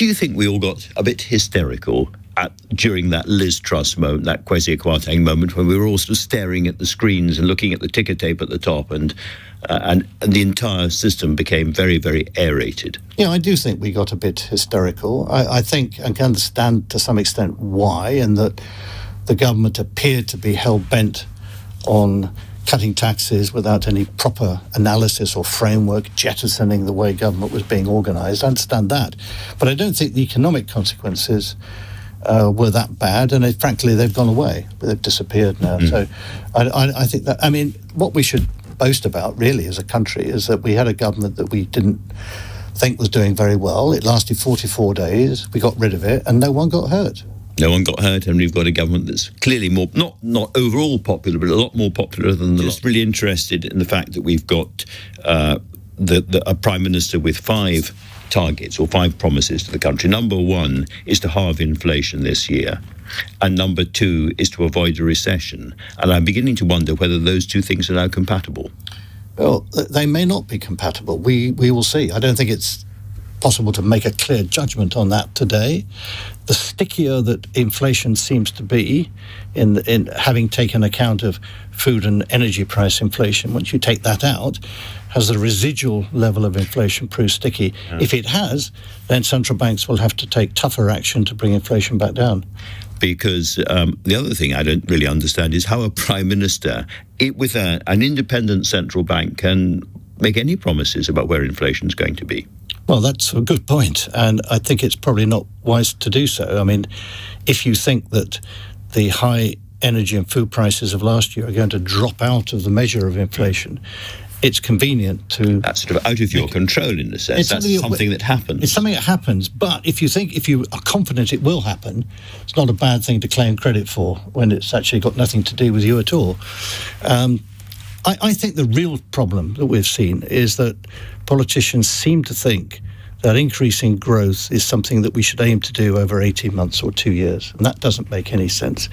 Do you think we all got a bit hysterical during that Liz Truss moment, that Kwesi Kwarteng moment, when we were all sort of staring at the screens and looking at the ticker tape at the top, and the entire system became very, very aerated? Yeah, I do think we got a bit hysterical. I think I can understand to some extent why, and that the government appeared to be hell-bent on cutting taxes without any proper analysis or framework, jettisoning the way government was being organised. I understand that. But I don't think the economic consequences were that bad, and frankly, they've gone away. They've disappeared now. So I think that, I mean, what we should boast about, really, as a country, is that we had a government that we didn't think was doing very well. It lasted 44 days. We got rid of it, and no one got hurt. No one got hurt, and we've got a government that's clearly more, not overall popular, but a lot more popular than the last. Just really interested in the fact that we've got a Prime Minister with 5 targets or 5 promises to the country. Number 1 is to halve inflation this year, and number 2 is to avoid a recession. And I'm beginning to wonder whether those 2 things are now compatible. Well, they may not be compatible. We will see. I don't think it's possible to make a clear judgment on that today. The stickier that inflation seems to be, in having taken account of food and energy price inflation, once you take that out, has the residual level of inflation proved sticky? Yeah. If it has, then central banks will have to take tougher action to bring inflation back down. Because the other thing I don't really understand is how a Prime Minister, with an independent central bank, can make any promises about where inflation is going to be. Well, that's a good point, and I think it's probably not wise to do so. I mean, if you think that the high energy and food prices of last year are going to drop out of the measure of inflation, it's convenient to... That's sort of out of your control, in a sense. That's something that happens. It's something that happens, but if you are confident it will happen, it's not a bad thing to claim credit for when it's actually got nothing to do with you at all. I think the real problem that we've seen is that politicians seem to think that increasing growth is something that we should aim to do over 18 months or 2 years, and that doesn't make any sense.